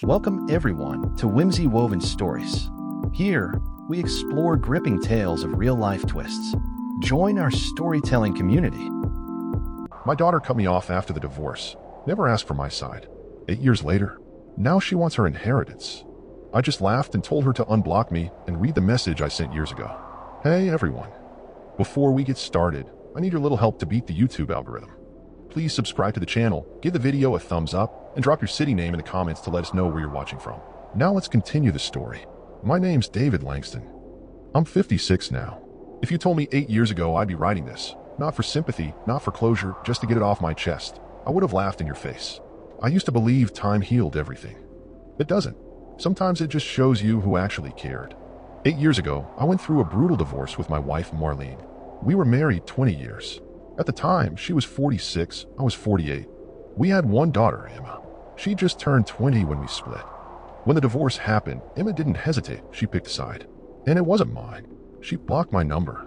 Welcome everyone to Whimsy Woven Stories. Here, we explore gripping tales of real-life twists. Join our storytelling community. My daughter cut me off after the divorce. Never asked for my side. 8 years later, now she wants her inheritance. I just laughed and told her to unblock me and read the message I sent years ago. Hey everyone. Before we get started, I need your little help to beat the YouTube algorithm. Please subscribe to the channel, give the video a thumbs up, and drop your city name in the comments to let us know where you're watching from. Now let's continue the story. My name's David Langston. I'm 56 now. If you told me 8 years ago I'd be writing this, not for sympathy, not for closure, just to get it off my chest, I would have laughed in your face. I used to believe time healed everything. It doesn't. Sometimes it just shows you who actually cared. 8 years ago, I went through a brutal divorce with my wife, Marlene. We were married 20 years. At the time, she was 46, I was 48. We had one daughter, Emma. She just turned 20 when we split. When the divorce happened, Emma didn't hesitate. She picked a side. And it wasn't mine. She blocked my number.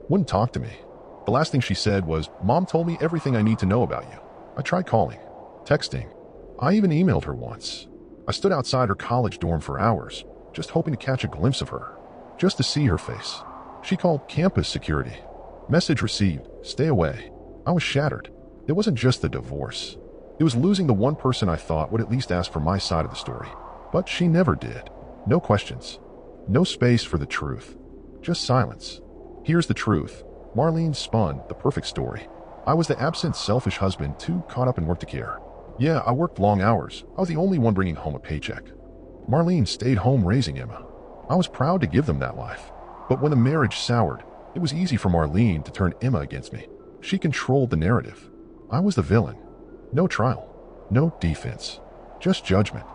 Wouldn't talk to me. The last thing she said was, "Mom told me everything I need to know about you." I tried calling, texting. I even emailed her once. I stood outside her college dorm for hours, just hoping to catch a glimpse of her, just to see her face. She called campus security. Message received, stay away. I was shattered. It wasn't just the divorce. It was losing the one person I thought would at least ask for my side of the story. But she never did. No questions. No space for the truth. Just silence. Here's the truth. Marlene spun the perfect story. I was the absent, selfish husband, too caught up in work to care. Yeah, I worked long hours. I was the only one bringing home a paycheck. Marlene stayed home raising Emma. I was proud to give them that life. But when the marriage soured, it was easy for Marlene to turn Emma against me. She controlled the narrative. I was the villain. No trial. No defense. Just judgment.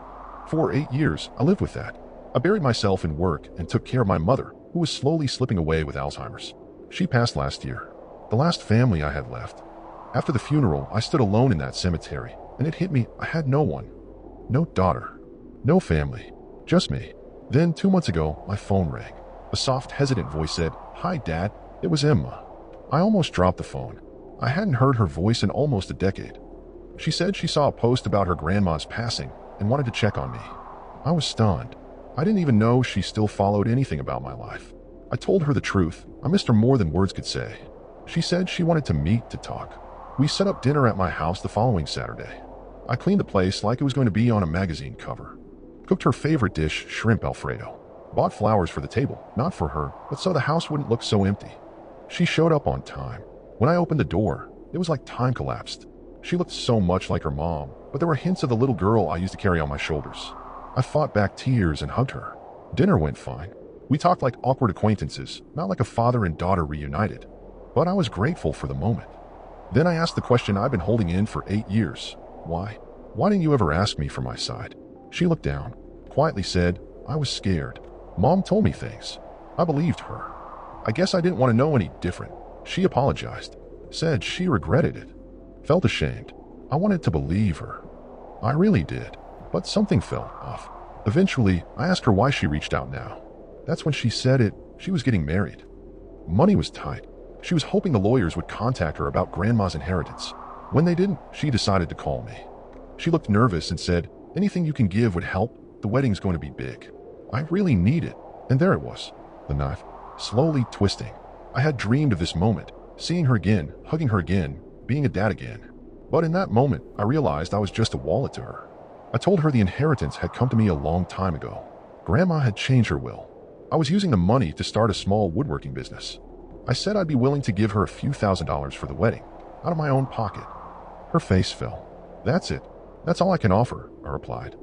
For 8 years, I lived with that. I buried myself in work and took care of my mother, who was slowly slipping away with Alzheimer's. She passed last year. The last family I had left. After the funeral, I stood alone in that cemetery, and it hit me I had no one. No daughter. No family. Just me. Then 2 months ago, my phone rang. A soft, hesitant voice said, "Hi, Dad." It was Emma. I almost dropped the phone. I hadn't heard her voice in almost a decade. She said she saw a post about her grandma's passing and wanted to check on me. I was stunned. I didn't even know she still followed anything about my life. I told her the truth. I missed her more than words could say. She said she wanted to meet to talk. We set up dinner at my house the following Saturday. I cleaned the place like it was going to be on a magazine cover. Cooked her favorite dish, shrimp Alfredo. Bought flowers for the table, not for her, but so the house wouldn't look so empty. She showed up on time. When I opened the door, it was like time collapsed. She looked so much like her mom, but there were hints of the little girl I used to carry on my shoulders. I fought back tears and hugged her. Dinner went fine. We talked like awkward acquaintances, not like a father and daughter reunited. But I was grateful for the moment. Then I asked the question I've been holding in for 8 years. Why? Why didn't you ever ask me for my side? She looked down, quietly said, "I was scared. Mom told me things." I believed her. I guess I didn't want to know any different. She apologized, said she regretted it. Felt ashamed. I wanted to believe her. I really did, but something felt off. Eventually, I asked her why she reached out now. That's when she said she was getting married. Money was tight. She was hoping the lawyers would contact her about grandma's inheritance. When they didn't, she decided to call me. She looked nervous and said, "Anything you can give would help. The wedding's going to be big." I really need it. And there it was, the knife, slowly twisting. I had dreamed of this moment, seeing her again, hugging her again, being a dad again. But in that moment, I realized I was just a wallet to her. I told her the inheritance had come to me a long time ago. Grandma had changed her will. I was using the money to start a small woodworking business. I said I'd be willing to give her a few $1,000s for the wedding, out of my own pocket. Her face fell. "That's it. That's all I can offer," I replied.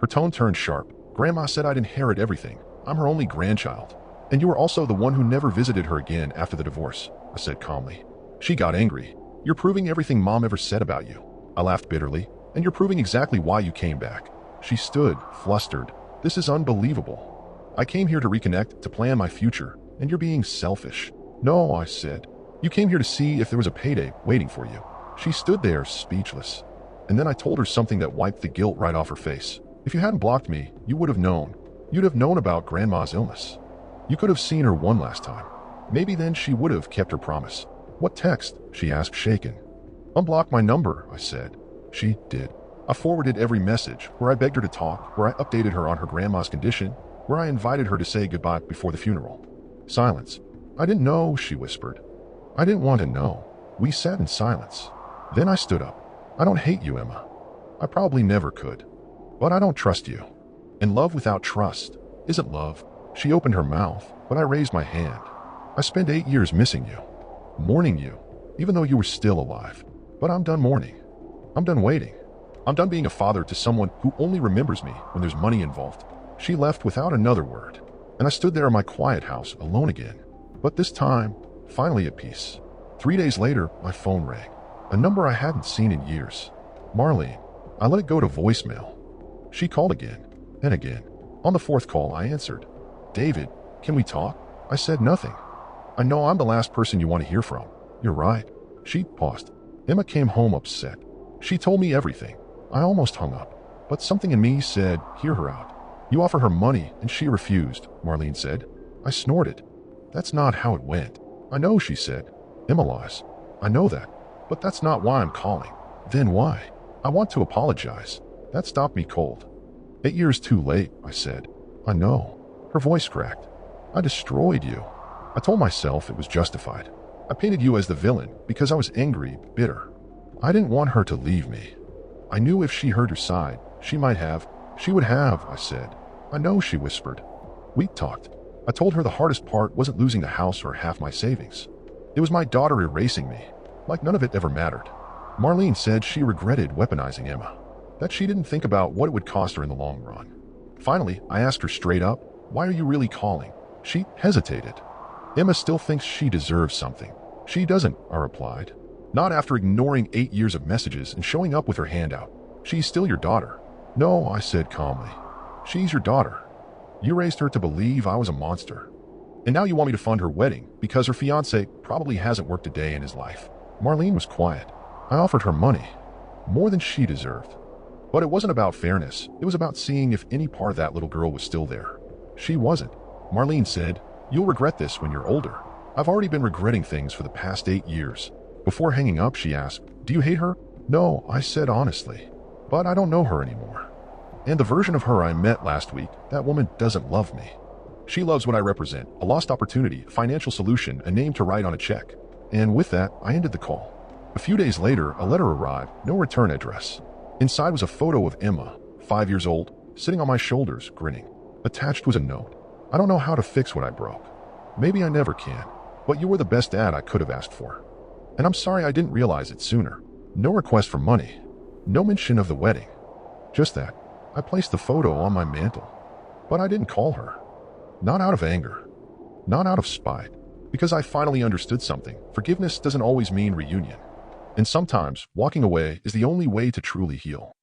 Her tone turned sharp. "Grandma said I'd inherit everything. I'm her only grandchild. And you were also the one who never visited her again after the divorce," I said calmly. She got angry. "You're proving everything Mom ever said about you." I laughed bitterly. "And you're proving exactly why you came back." She stood, flustered. "This is unbelievable. I came here to reconnect, to plan my future, and you're being selfish." "No," I said. "You came here to see if there was a payday waiting for you." She stood there, speechless. And then I told her something that wiped the guilt right off her face. "If you hadn't blocked me, you would have known. You'd have known about Grandma's illness. You could have seen her one last time. Maybe then she would have kept her promise." "What text?" she asked, shaken. "Unblock my number," I said. She did. I forwarded every message, where I begged her to talk, where I updated her on her grandma's condition, where I invited her to say goodbye before the funeral. Silence. I didn't know, she whispered. I didn't want to know. We sat in silence. Then I stood up. I don't hate you, Emma. I probably never could. But I don't trust you. And love without trust isn't love. She opened her mouth, but I raised my hand. I spent 8 years missing you, mourning you, even though you were still alive. But I'm done mourning. I'm done waiting. I'm done being a father to someone who only remembers me when there's money involved. She left without another word, and I stood there in my quiet house alone again. But this time, finally at peace. 3 days later, my phone rang. A number I hadn't seen in years. Marlene. I let it go to voicemail. She called again, and again. On the fourth call, I answered. David, can we talk? I said nothing. I know I'm the last person you want to hear from. You're right. She paused. Emma came home upset. She told me everything. I almost hung up, but something in me said, hear her out. You offer her money, and she refused, Marlene said. I snorted. That's not how it went. I know, she said. Emma lies. I know that, but that's not why I'm calling. Then why? I want to apologize. That stopped me cold. 8 years too late, I said. I know. Her voice cracked. I destroyed you. I told myself it was justified. I painted you as the villain because I was angry, bitter. I didn't want her to leave me. I knew if she heard her side, she would have, I said. I know, she whispered. We talked. I told her the hardest part wasn't losing the house or half my savings. It was my daughter erasing me, like none of it ever mattered. Marlene said she regretted weaponizing Emma, that she didn't think about what it would cost her in the long run. Finally, I asked her straight up, why are you really calling? She hesitated. Emma still thinks she deserves something. She doesn't, I replied. Not after ignoring 8 years of messages and showing up with her hand out. She's still your daughter. No, I said calmly. She's your daughter. You raised her to believe I was a monster. And now you want me to fund her wedding because her fiancé probably hasn't worked a day in his life. Marlene was quiet. I offered her money, more than she deserved. But it wasn't about fairness. It was about seeing if any part of that little girl was still there. She wasn't. Marlene said, you'll regret this when you're older. I've already been regretting things for the past 8 years. Before hanging up, she asked, do you hate her? No, I said honestly. But I don't know her anymore. And the version of her I met last week, that woman doesn't love me. She loves what I represent, a lost opportunity, a financial solution, a name to write on a check. And with that, I ended the call. A few days later, a letter arrived, no return address. Inside was a photo of Emma, 5 years old, sitting on my shoulders, grinning. Attached was a note. I don't know how to fix what I broke. Maybe I never can. But you were the best dad I could have asked for. And I'm sorry I didn't realize it sooner. No request for money. No mention of the wedding. Just that. I placed the photo on my mantle. But I didn't call her. Not out of anger. Not out of spite. Because I finally understood something. Forgiveness doesn't always mean reunion. And sometimes, walking away is the only way to truly heal.